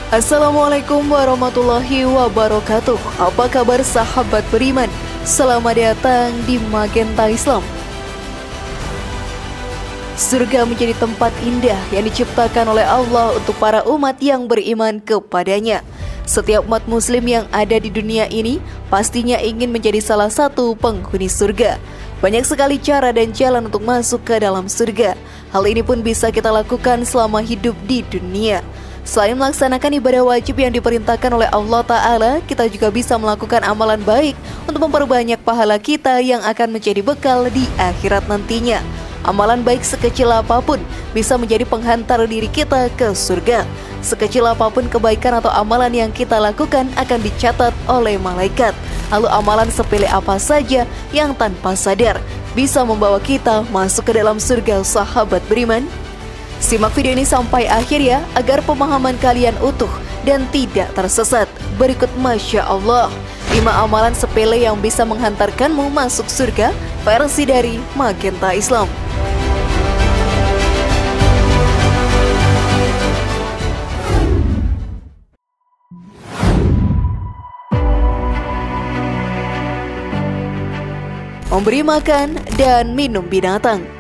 Assalamualaikum warahmatullahi wabarakatuh. Apa kabar sahabat beriman? Selamat datang di Magenta Islam. Surga menjadi tempat indah yang diciptakan oleh Allah untuk para umat yang beriman kepadanya. Setiap umat muslim yang ada di dunia ini pastinya ingin menjadi salah satu penghuni surga. Banyak sekali cara dan jalan untuk masuk ke dalam surga. Hal ini pun bisa kita lakukan selama hidup di dunia. Selain melaksanakan ibadah wajib yang diperintahkan oleh Allah Ta'ala, kita juga bisa melakukan amalan baik untuk memperbanyak pahala kita yang akan menjadi bekal di akhirat nantinya. Amalan baik sekecil apapun bisa menjadi penghantar diri kita ke surga. Sekecil apapun kebaikan atau amalan yang kita lakukan akan dicatat oleh malaikat. Lalu amalan sepele apa saja yang tanpa sadar bisa membawa kita masuk ke dalam surga, sahabat beriman? Simak video ini sampai akhir ya, agar pemahaman kalian utuh dan tidak tersesat. Berikut Masya Allah 5 amalan sepele yang bisa menghantarkanmu masuk surga, versi dari Magenta Islam. Memberi makan dan minum binatang.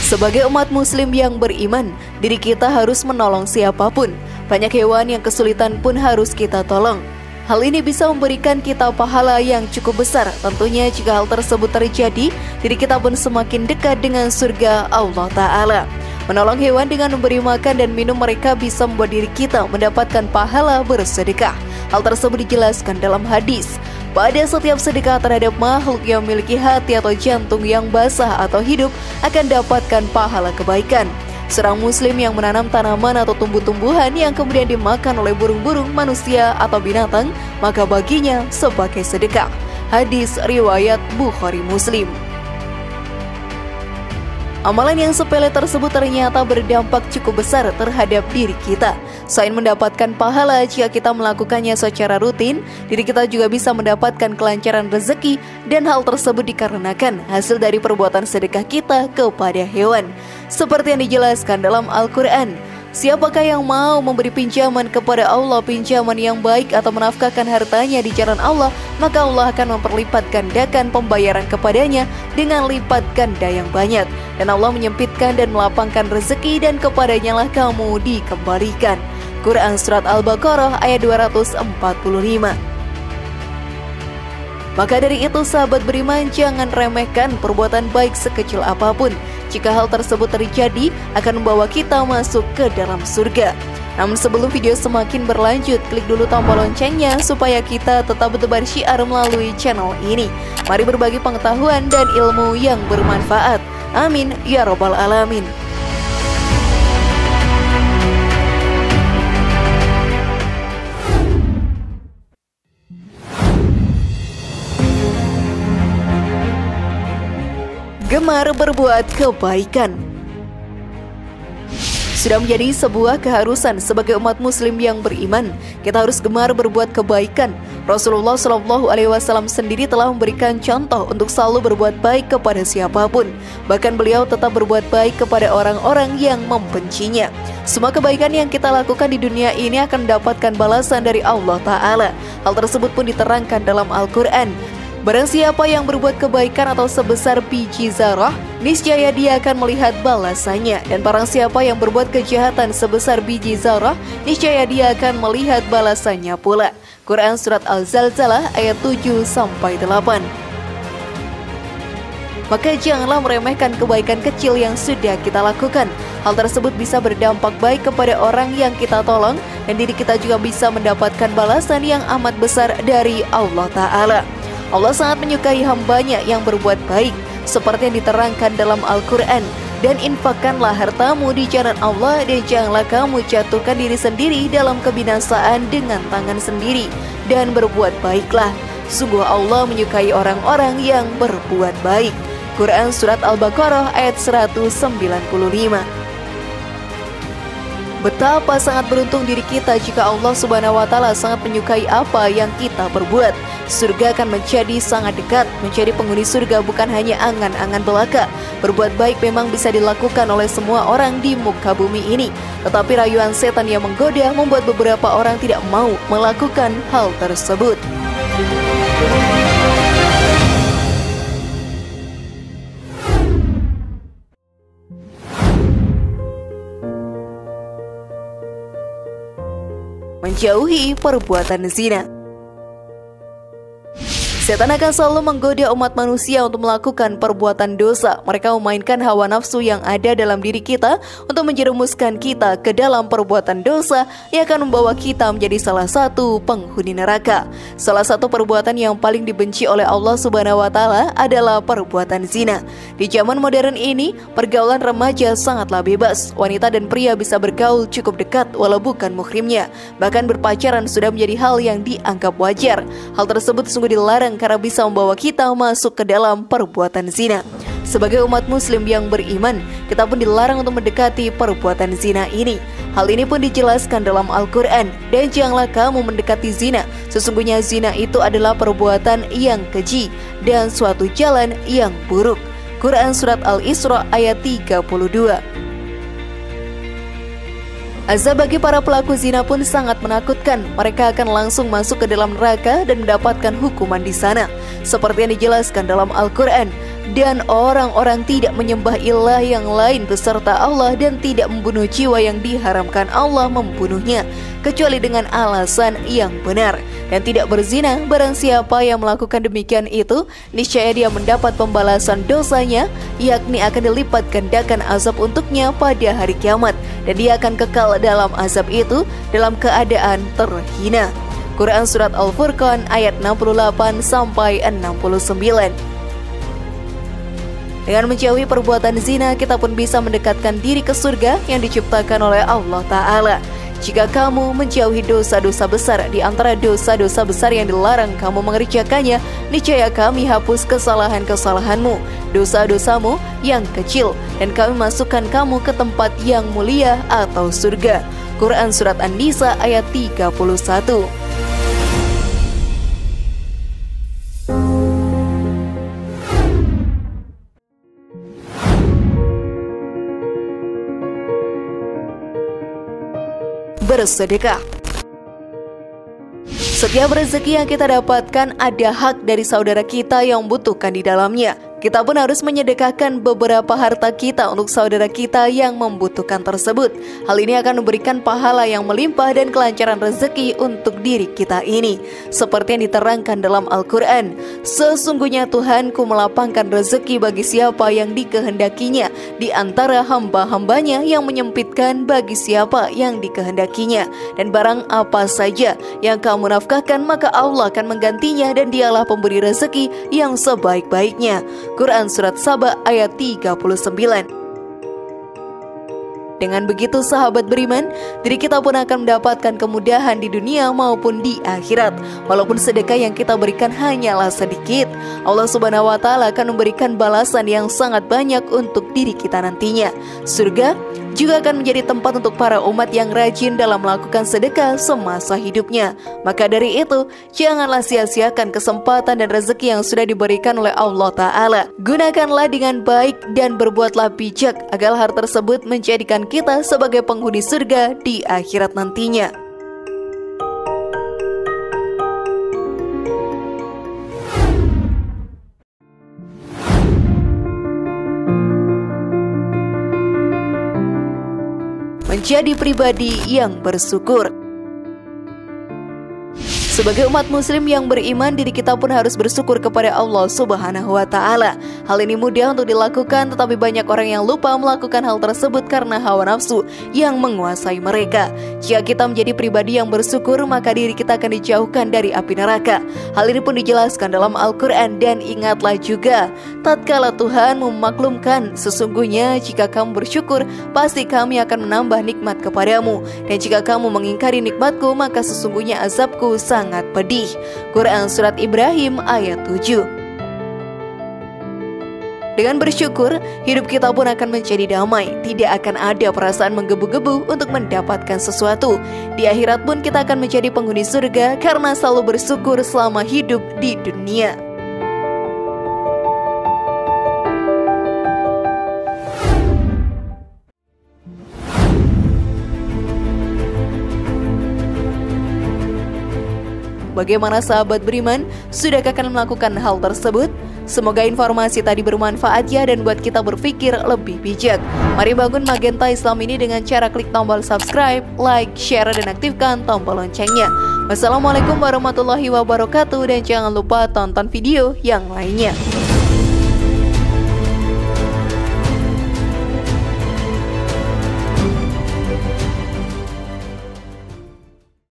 Sebagai umat muslim yang beriman, diri kita harus menolong siapapun. Banyak hewan yang kesulitan pun harus kita tolong. Hal ini bisa memberikan kita pahala yang cukup besar. Tentunya jika hal tersebut terjadi, diri kita pun semakin dekat dengan surga Allah Ta'ala. Menolong hewan dengan memberi makan dan minum mereka bisa membuat diri kita mendapatkan pahala bersedekah. Hal tersebut dijelaskan dalam hadis. Pada setiap sedekah terhadap makhluk yang memiliki hati atau jantung yang basah atau hidup akan dapatkan pahala kebaikan. Seorang muslim yang menanam tanaman atau tumbuh-tumbuhan yang kemudian dimakan oleh burung-burung, manusia atau binatang, maka baginya sebagai sedekah. Hadis riwayat Bukhari Muslim. Amalan yang sepele tersebut ternyata berdampak cukup besar terhadap diri kita. Selain mendapatkan pahala jika kita melakukannya secara rutin, diri kita juga bisa mendapatkan kelancaran rezeki, dan hal tersebut dikarenakan hasil dari perbuatan sedekah kita kepada hewan. Seperti yang dijelaskan dalam Al-Quran, siapakah yang mau memberi pinjaman kepada Allah, pinjaman yang baik, atau menafkahkan hartanya di jalan Allah, maka Allah akan memperlipat gandakan pembayaran kepadanya dengan lipat ganda yang banyak. Dan Allah menyempitkan dan melapangkan rezeki, dan kepadanya lah kamu dikembalikan. Quran Surat Al-Baqarah ayat 245. Maka dari itu sahabat beriman, jangan remehkan perbuatan baik sekecil apapun. Jika hal tersebut terjadi, akan membawa kita masuk ke dalam surga. Namun sebelum video semakin berlanjut, klik dulu tombol loncengnya supaya kita tetap bertebar syiar melalui channel ini. Mari berbagi pengetahuan dan ilmu yang bermanfaat. Amin ya robbal alamin. Gemar berbuat kebaikan. Sudah menjadi sebuah keharusan sebagai umat muslim yang beriman, kita harus gemar berbuat kebaikan. Rasulullah SAW sendiri telah memberikan contoh untuk selalu berbuat baik kepada siapapun. Bahkan beliau tetap berbuat baik kepada orang-orang yang membencinya. Semua kebaikan yang kita lakukan di dunia ini akan mendapatkan balasan dari Allah Ta'ala. Hal tersebut pun diterangkan dalam Al-Quran. Barang siapa yang berbuat kebaikan atau sebesar biji zarah, niscaya dia akan melihat balasannya. Dan barang siapa yang berbuat kejahatan sebesar biji zarah, niscaya dia akan melihat balasannya pula. Quran Surat Al-Zalzalah ayat 7-8. Maka janganlah meremehkan kebaikan kecil yang sudah kita lakukan. Hal tersebut bisa berdampak baik kepada orang yang kita tolong, dan diri kita juga bisa mendapatkan balasan yang amat besar dari Allah Ta'ala. Allah sangat menyukai hambanya yang berbuat baik, seperti yang diterangkan dalam Al-Quran. Dan infakkanlah hartamu di jalan Allah, dan janganlah kamu jatuhkan diri sendiri dalam kebinasaan dengan tangan sendiri, dan berbuat baiklah. Sungguh Allah menyukai orang-orang yang berbuat baik. Quran Surat Al-Baqarah ayat 195. Betapa sangat beruntung diri kita jika Allah Subhanahu wa Ta'ala sangat menyukai apa yang kita perbuat. surga akan menjadi sangat dekat. Menjadi penghuni surga bukan hanya angan-angan belaka. Berbuat baik memang bisa dilakukan oleh semua orang di muka bumi ini, tetapi rayuan setan yang menggoda membuat beberapa orang tidak mau melakukan hal tersebut. Menjauhi perbuatan zina. Setan akan selalu menggoda umat manusia untuk melakukan perbuatan dosa. Mereka memainkan hawa nafsu yang ada dalam diri kita untuk menjerumuskan kita ke dalam perbuatan dosa yang akan membawa kita menjadi salah satu penghuni neraka. Salah satu perbuatan yang paling dibenci oleh Allah Subhanahu wa Ta'ala adalah perbuatan zina. Di zaman modern ini, pergaulan remaja sangatlah bebas. Wanita dan pria bisa bergaul cukup dekat walau bukan muhrimnya. Bahkan berpacaran sudah menjadi hal yang dianggap wajar. Hal tersebut sungguh dilarang karena bisa membawa kita masuk ke dalam perbuatan zina. Sebagai umat muslim yang beriman, kita pun dilarang untuk mendekati perbuatan zina ini. Hal ini pun dijelaskan dalam Al-Quran. Dan janganlah kamu mendekati zina, sesungguhnya zina itu adalah perbuatan yang keji dan suatu jalan yang buruk. Quran Surat Al-Isra ayat 32. Azab bagi para pelaku zina pun sangat menakutkan. Mereka akan langsung masuk ke dalam neraka dan mendapatkan hukuman di sana, seperti yang dijelaskan dalam Al-Quran. Dan orang-orang tidak menyembah ilah yang lain beserta Allah dan tidak membunuh jiwa yang diharamkan Allah membunuhnya, kecuali dengan alasan yang benar. Dan tidak berzina, barang siapa yang melakukan demikian itu, niscaya dia mendapat pembalasan dosanya, yakni akan dilipat gandakan azab untuknya pada hari kiamat. Dan dia akan kekal dalam azab itu dalam keadaan terhina. Quran Surat Al-Furqan ayat 68-69. Dengan menjauhi perbuatan zina, kita pun bisa mendekatkan diri ke surga yang diciptakan oleh Allah Ta'ala. Jika kamu menjauhi dosa-dosa besar di antara dosa-dosa besar yang dilarang kamu mengerjakannya, niscaya kami hapus kesalahan-kesalahanmu, dosa-dosamu yang kecil, dan kami masukkan kamu ke tempat yang mulia atau surga. Quran Surat An-Nisa ayat 31. Bersedekah. Setiap rezeki yang kita dapatkan ada hak dari saudara kita yang membutuhkan di dalamnya. Kita pun harus menyedekahkan beberapa harta kita untuk saudara kita yang membutuhkan tersebut. Hal ini akan memberikan pahala yang melimpah dan kelancaran rezeki untuk diri kita ini. Seperti yang diterangkan dalam Al-Quran, sesungguhnya Tuhanku melapangkan rezeki bagi siapa yang dikehendakinya di antara hamba-hambanya, yang menyempitkan bagi siapa yang dikehendakinya. Dan barang apa saja yang kamu nafkahkan, maka Allah akan menggantinya, dan dialah pemberi rezeki yang sebaik-baiknya. Quran Surat Saba ayat 39. Dengan begitu sahabat beriman, diri kita pun akan mendapatkan kemudahan di dunia maupun di akhirat. Walaupun sedekah yang kita berikan hanyalah sedikit, Allah Subhanahu wa Ta'ala akan memberikan balasan yang sangat banyak untuk diri kita nantinya. Surga juga akan menjadi tempat untuk para umat yang rajin dalam melakukan sedekah semasa hidupnya. Maka dari itu, janganlah sia-siakan kesempatan dan rezeki yang sudah diberikan oleh Allah Ta'ala. Gunakanlah dengan baik dan berbuatlah bijak agar hal tersebut menjadikan kita sebagai penghuni surga di akhirat nantinya. Menjadi pribadi yang bersyukur. Sebagai umat muslim yang beriman, diri kita pun harus bersyukur kepada Allah Subhanahu wa Ta'ala. Hal ini mudah untuk dilakukan, tetapi banyak orang yang lupa melakukan hal tersebut karena hawa nafsu yang menguasai mereka. Jika kita menjadi pribadi yang bersyukur, maka diri kita akan dijauhkan dari api neraka. Hal ini pun dijelaskan dalam Al-Quran. Dan ingatlah juga, tatkala Tuhan memaklumkan, sesungguhnya jika kamu bersyukur, pasti kami akan menambah nikmat kepadamu. Dan jika kamu mengingkari nikmatku, maka sesungguhnya azabku sangat pedih. Quran Surat Ibrahim ayat 7. Dengan bersyukur, hidup kita pun akan menjadi damai. Tidak akan ada perasaan menggebu-gebu untuk mendapatkan sesuatu. Di akhirat pun kita akan menjadi penghuni surga karena selalu bersyukur selama hidup di dunia. Bagaimana sahabat beriman? Sudahkah kalian melakukan hal tersebut? Semoga informasi tadi bermanfaat ya dan buat kita berpikir lebih bijak. Mari bangun Magenta Islam ini dengan cara klik tombol subscribe, like, share, dan aktifkan tombol loncengnya. Wassalamualaikum warahmatullahi wabarakatuh dan jangan lupa tonton video yang lainnya.